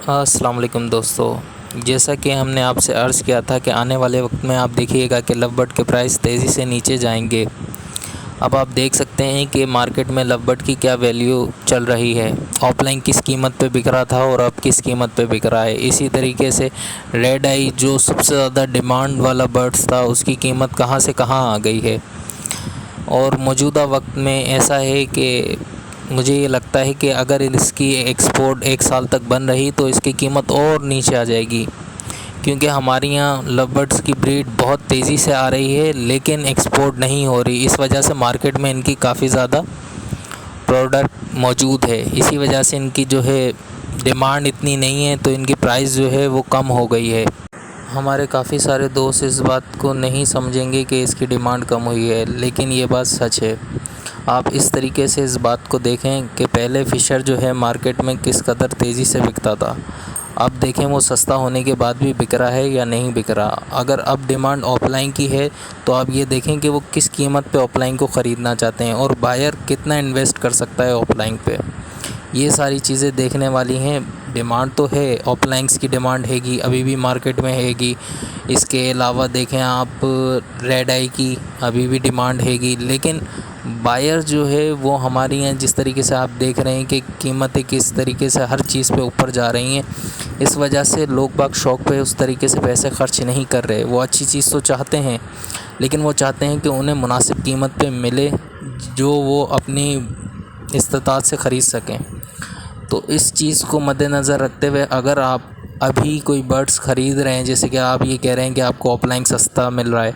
السلام علیکم دوستو، جیسا کہ ہم نے آپ سے عرض کیا تھا کہ آنے والے وقت میں آپ دیکھیے گا کہ لو برڈ کے پرائس تیزی سے نیچے جائیں گے۔ اب آپ دیکھ سکتے ہیں کہ مارکیٹ میں لو برڈ کی کیا ویلیو چل رہی ہے، آف لائن کس قیمت پہ بک رہا تھا اور اب کس قیمت پہ بک رہا ہے۔ اسی طریقے سے ریڈ آئی جو سب سے زیادہ ڈیمانڈ والا برڈز تھا، اس کی قیمت کہاں سے کہاں آ گئی ہے۔ اور موجودہ وقت میں ایسا ہے کہ مجھے یہ لگتا ہے کہ اگر اس کی ایکسپورٹ 1 سال تک بن رہی تو اس کی قیمت اور نیچے آ جائے گی، کیونکہ ہمارے یہاں لو برڈز کی بریڈ بہت تیزی سے آ رہی ہے لیکن ایکسپورٹ نہیں ہو رہی۔ اس وجہ سے مارکیٹ میں ان کی کافی زیادہ پروڈکٹ موجود ہے، اسی وجہ سے ان کی جو ہے ڈیمانڈ اتنی نہیں ہے، تو ان کی پرائس جو ہے وہ کم ہو گئی ہے۔ ہمارے کافی سارے دوست اس بات کو نہیں سمجھیں گے کہ اس کی ڈیمانڈ کم ہوئی ہے، لیکن یہ بات سچ ہے۔ آپ اس طریقے سے اس بات کو دیکھیں کہ پہلے فشر جو ہے مارکیٹ میں کس قدر تیزی سے بکتا تھا، اب دیکھیں وہ سستا ہونے کے بعد بھی بک رہا ہے یا نہیں بک رہا۔ اگر اب ڈیمانڈ آف لائن کی ہے تو آپ یہ دیکھیں کہ وہ کس قیمت پہ آف لائن کو خریدنا چاہتے ہیں اور بائر کتنا انویسٹ کر سکتا ہے آف لائن پہ۔ یہ ساری چیزیں دیکھنے والی ہیں۔ ڈیمانڈ تو ہے، آف لائنس کی ڈیمانڈ ہے گی، ابھی بھی مارکیٹ میں ہے گی۔ اس کے علاوہ دیکھیں آپ ریڈ آئی کی ابھی بھی ڈیمانڈ ہے گی، لیکن بائر جو ہے وہ ہمارے یہاں جس طریقے سے آپ دیکھ رہے ہیں کہ قیمتیں کس طریقے سے ہر چیز پہ اوپر جا رہی ہیں، اس وجہ سے لوگ باگ شوق پہ اس طریقے سے پیسے خرچ نہیں کر رہے۔ وہ اچھی چیز تو چاہتے ہیں، لیکن وہ چاہتے ہیں کہ انہیں مناسب قیمت پہ ملے جو وہ اپنی استطاعت سے خرید سکیں۔ تو اس چیز کو مد نظر رکھتے ہوئے اگر آپ ابھی کوئی برڈز خرید رہے ہیں، جیسے کہ آپ یہ کہہ رہے ہیں کہ آپ کو آف لائن سستا مل رہا ہے،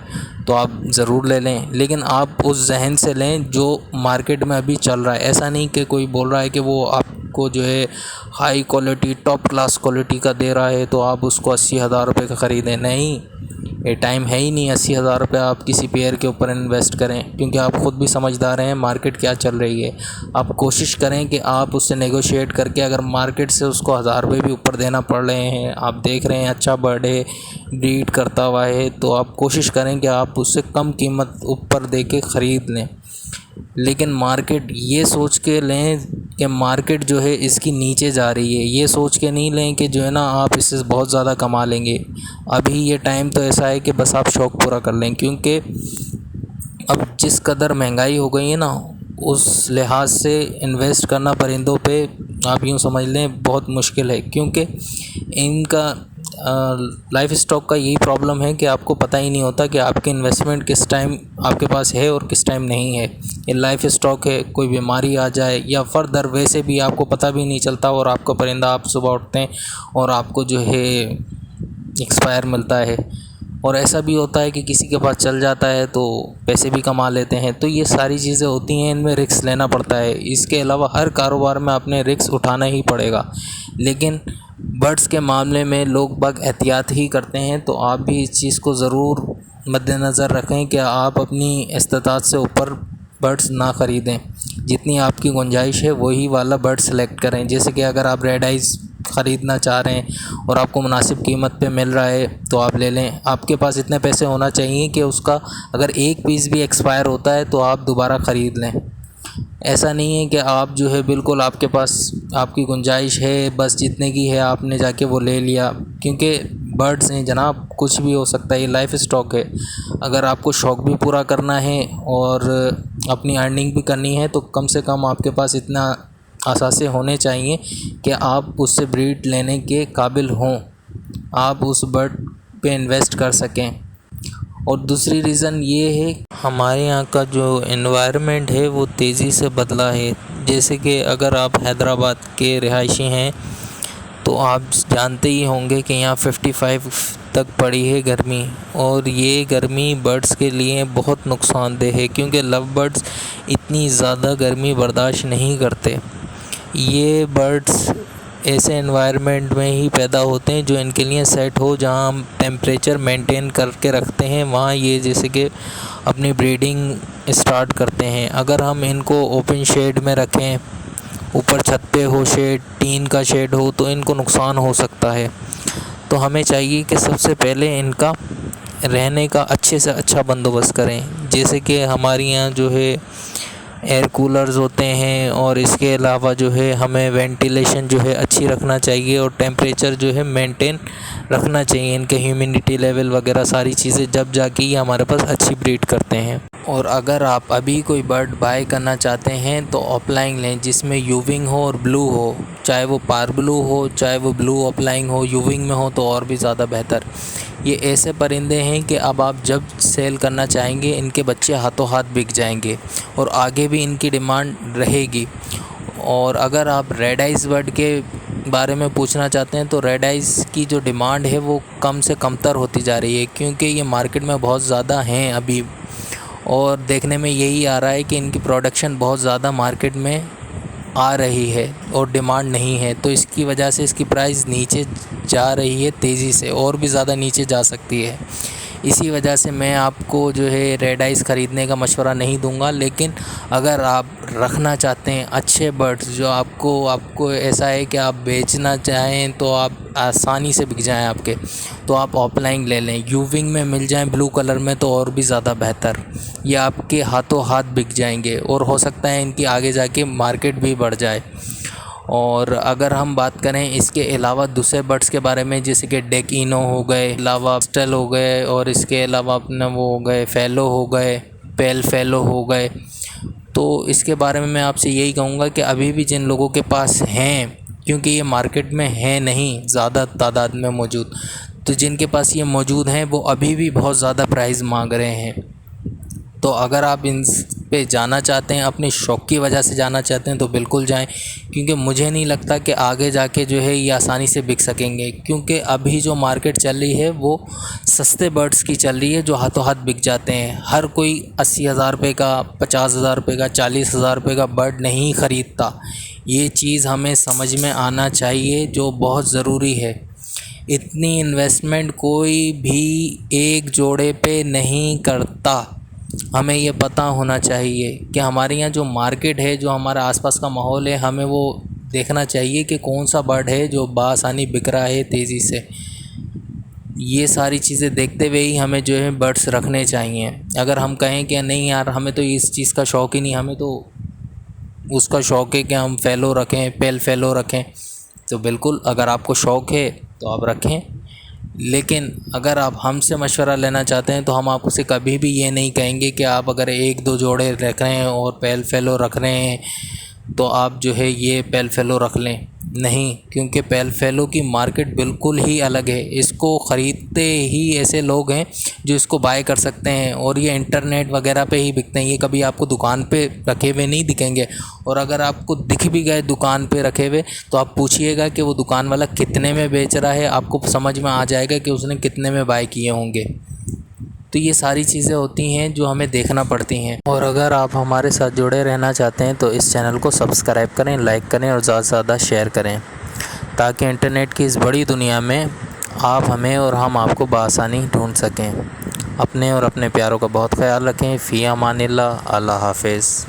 تو آپ ضرور لے لیں، لیکن آپ اس ذہن سے لیں جو مارکیٹ میں ابھی چل رہا ہے۔ ایسا نہیں کہ کوئی بول رہا ہے کہ وہ آپ کو جو ہے high quality top class quality کا دے رہا ہے تو آپ اس کو 80,000 روپے کا خریدیں۔ نہیں، یہ ٹائم ہے ہی نہیں 80,000 روپے آپ کسی پیئر کے اوپر انویسٹ کریں، کیونکہ آپ خود بھی سمجھدار ہیں مارکیٹ کیا چل رہی ہے۔ آپ کوشش کریں کہ آپ اس سے نیگوشیٹ کر کے، اگر مارکیٹ سے اس کو 1,000 روپے بھی اوپر دینا پڑ رہے ہیں، آپ دیکھ رہے ہیں اچھا برڈ ہے، بریڈ کرتا ہوا ہے، تو آپ کوشش کریں کہ آپ اس سے کم قیمت اوپر دے کے خرید لیں۔ لیکن مارکیٹ یہ سوچ کے لیں کہ مارکیٹ جو ہے اس کی نیچے جا رہی ہے، یہ سوچ کے نہیں لیں کہ جو ہے نا آپ اس سے بہت زیادہ کما لیں گے۔ ابھی یہ ٹائم تو ایسا ہے کہ بس آپ شوق پورا کر لیں، کیونکہ اب جس قدر مہنگائی ہو گئی ہے نا، اس لحاظ سے انویسٹ کرنا پرندوں پہ آپ یوں سمجھ لیں بہت مشکل ہے، کیونکہ ان کا لائف اسٹاک کا یہی پرابلم ہے کہ آپ کو پتہ ہی نہیں ہوتا کہ آپ کی انویسٹمنٹ کس ٹائم آپ کے پاس ہے اور کس ٹائم نہیں ہے۔ یہ لائف اسٹاک ہے، کوئی بیماری آ جائے یا فردر ویسے بھی آپ کو پتہ بھی نہیں چلتا، اور آپ کا پرندہ آپ صبح اٹھتے ہیں اور آپ کو جو ہے ایکسپائر ملتا ہے، اور ایسا بھی ہوتا ہے کہ کسی کے پاس چل جاتا ہے تو پیسے بھی کما لیتے ہیں۔ تو یہ ساری چیزیں ہوتی ہیں، ان میں رسک لینا پڑتا ہے۔ اس کے علاوہ ہر کاروبار میں آپ نے رسک اٹھانا ہی پڑے گا، لیکن برڈز کے معاملے میں لوگ باگ احتیاط ہی کرتے ہیں۔ تو آپ بھی اس چیز کو ضرور مد نظر رکھیں کہ آپ اپنی استطاعت سے اوپر برڈز نہ خریدیں، جتنی آپ کی گنجائش ہے وہی والا برڈ سلیکٹ کریں۔ جیسے کہ اگر آپ ریڈ آئیز خریدنا چاہ رہے ہیں اور آپ کو مناسب قیمت پہ مل رہا ہے تو آپ لے لیں۔ آپ کے پاس اتنے پیسے ہونا چاہیے کہ اس کا اگر ایک پیس بھی ایکسپائر ہوتا ہے تو آپ دوبارہ خرید لیں۔ ایسا نہیں ہے کہ آپ جو ہے بالکل آپ کے پاس آپ کی گنجائش ہے، بس جتنے کی ہے آپ نے جا کے وہ لے لیا، کیونکہ برڈز ہیں جناب، کچھ بھی ہو سکتا ہے، یہ لائف اسٹاک ہے۔ اگر آپ کو شوق بھی پورا کرنا ہے اور اپنی ارننگ بھی کرنی ہے تو کم سے کم آپ کے پاس اتنا اثاثے ہونے چاہیے کہ آپ اس سے بریڈ لینے کے قابل ہوں، آپ اس برڈ پہ انویسٹ کر سکیں۔ اور دوسری ریزن یہ ہے ہمارے یہاں کا جو انوائرمنٹ ہے وہ تیزی سے بدلا ہے۔ جیسے کہ اگر آپ حیدرآباد کے رہائشی ہیں تو آپ جانتے ہی ہوں گے کہ یہاں 55 تک پڑی ہے گرمی، اور یہ گرمی برڈز کے لیے بہت نقصان دہ ہے، کیونکہ لو برڈز اتنی زیادہ گرمی برداشت نہیں کرتے۔ یہ برڈز ایسے انوائرمنٹ میں ہی پیدا ہوتے ہیں جو ان کے لیے سیٹ ہو، جہاں ہم ٹیمپریچر مینٹین کر کے رکھتے ہیں وہاں یہ جیسے کہ اپنی بریڈنگ اسٹارٹ کرتے ہیں۔ اگر ہم ان کو اوپن شیڈ میں رکھیں، اوپر چھت پہ ہو شیڈ، ٹین کا شیڈ ہو، تو ان کو نقصان ہو سکتا ہے۔ تو ہمیں چاہیے کہ سب سے پہلے ان کا رہنے کا اچھے سے اچھا بندوبست کریں۔ جیسے کہ ہمارے یہاں جو ہے ایئر کولرز ہوتے ہیں، اور اس کے علاوہ جو ہے ہمیں وینٹیلیشن جو ہے اچھی رکھنا چاہیے، اور ٹیمپریچر جو ہے مینٹین رکھنا چاہیے، ان کے ہیومیڈیٹی لیول وغیرہ ساری چیزیں، جب جا کے یہ ہمارے پاس اچھی بریڈ کرتے ہیں۔ اور اگر آپ ابھی کوئی برڈ بائی کرنا چاہتے ہیں تو اپلائنگ لیں جس میں یوونگ ہو اور بلو ہو، چاہے وہ پار بلو ہو چاہے وہ بلو اپلائنگ ہو، یوونگ میں ہو تو اور بھی زیادہ بہتر۔ یہ ایسے پرندے ہیں کہ اب آپ جب سیل کرنا چاہیں گے ان کے بچے ہاتھوں ہاتھ بک جائیں گے، اور آگے بھی ان کی ڈیمانڈ رہے گی۔ اور اگر آپ ریڈ آئیز برڈ کے بارے میں پوچھنا چاہتے ہیں تو ریڈ آئیز کی جو ڈیمانڈ ہے وہ کم سے کم تر ہوتی جا رہی ہے، کیونکہ یہ مارکیٹ میں بہت زیادہ ہیں ابھی، اور دیکھنے میں یہی آ رہا ہے کہ ان کی پروڈکشن بہت زیادہ مارکیٹ میں آ رہی ہے اور ڈیمانڈ نہیں ہے، تو اس کی وجہ سے اس کی پرائس نیچے جا رہی ہے تیزی سے، اور بھی زیادہ نیچے جا سکتی ہے۔ اسی وجہ سے میں آپ کو جو ہے ریڈ آئیز خریدنے کا مشورہ نہیں دوں گا، لیکن اگر آپ رکھنا چاہتے ہیں اچھے برڈز جو آپ کو ایسا ہے کہ آپ بیچنا چاہیں تو آپ آسانی سے بک جائیں آپ کے، تو آپ آف لائن لے لیں، یوونگ میں مل جائیں بلو کلر میں تو اور بھی زیادہ بہتر، یہ آپ کے ہاتھوں ہاتھ بک جائیں گے، اور ہو سکتا ہے ان کی آگے جا کے مارکیٹ بھی بڑھ جائے۔ اور اگر ہم بات کریں اس کے علاوہ دوسرے برڈز کے بارے میں، جیسے کہ ڈیکینو ہو گئے، علاوہ اسٹل ہو گئے، اور اس کے علاوہ اپنا وہ ہو گئے فیلو ہو گئے، پیل فیلو ہو گئے، تو اس کے بارے میں آپ سے یہی کہوں گا کہ ابھی بھی جن لوگوں کے پاس ہیں، کیونکہ یہ مارکیٹ میں ہیں نہیں زیادہ تعداد میں موجود، تو جن کے پاس یہ موجود ہیں وہ ابھی بھی بہت زیادہ پرائز مانگ رہے ہیں۔ تو اگر آپ ان پہ جانا چاہتے ہیں، اپنی شوق کی وجہ سے جانا چاہتے ہیں تو بالکل جائیں، کیونکہ مجھے نہیں لگتا کہ آگے جا کے جو ہے یہ آسانی سے بک سکیں گے، کیونکہ ابھی جو مارکیٹ چل رہی ہے وہ سستے برڈز کی چل رہی ہے جو ہاتھوں ہاتھ بک جاتے ہیں۔ ہر کوئی 80,000 روپے کا، 50,000 روپے کا، 40,000 روپے کا برڈ نہیں خریدتا، یہ چیز ہمیں سمجھ میں آنا چاہیے جو بہت ضروری ہے۔ اتنی انویسٹمنٹ کوئی بھی ایک جوڑے پہ نہیں کرتا، ہمیں یہ پتہ ہونا چاہیے کہ ہمارے یہاں جو مارکیٹ ہے، جو ہمارا آس پاس کا ماحول ہے، ہمیں وہ دیکھنا چاہیے کہ کون سا برڈ ہے جو بآسانی بک رہا ہے تیزی سے۔ یہ ساری چیزیں دیکھتے ہوئے ہی ہمیں جو ہے برڈس رکھنے چاہیے۔ اگر ہم کہیں کہ نہیں یار ہمیں تو اس چیز کا شوق ہی نہیں، ہمیں تو اس کا شوق ہے کہ ہم فیلو رکھیں، پیل فیلو رکھیں، تو بالکل اگر آپ کو شوق ہے تو آپ رکھیں، لیکن اگر آپ ہم سے مشورہ لینا چاہتے ہیں تو ہم آپ سے کبھی بھی یہ نہیں کہیں گے کہ آپ اگر 1-2 جوڑے رکھ رہے ہیں اور پیل فیلو رکھ رہے ہیں تو آپ جو ہے یہ پیل فیلو رکھ لیں، نہیں، کیونکہ پیل فیلو کی مارکیٹ بالکل ہی الگ ہے، اس کو خریدتے ہی ایسے لوگ ہیں جو اس کو بائی کر سکتے ہیں، اور یہ انٹرنیٹ وغیرہ پہ ہی بکتے ہیں، یہ کبھی آپ کو دکان پہ رکھے ہوئے نہیں دکھیں گے، اور اگر آپ کو دکھ بھی گئے دکان پہ رکھے ہوئے تو آپ پوچھئے گا کہ وہ دکان والا کتنے میں بیچ رہا ہے، آپ کو سمجھ میں آ جائے گا کہ اس نے کتنے میں بائی کیے ہوں گے۔ تو یہ ساری چیزیں ہوتی ہیں جو ہمیں دیکھنا پڑتی ہیں، اور اگر آپ ہمارے ساتھ جڑے رہنا چاہتے ہیں تو اس چینل کو سبسکرائب کریں، لائک کریں اور زیادہ سے زیادہ شیئر کریں، تاکہ انٹرنیٹ کی اس بڑی دنیا میں آپ ہمیں اور ہم آپ کو بآسانی ڈھونڈ سکیں۔ اپنے اور اپنے پیاروں کا بہت خیال رکھیں۔ فی امان اللہ، اللہ حافظ۔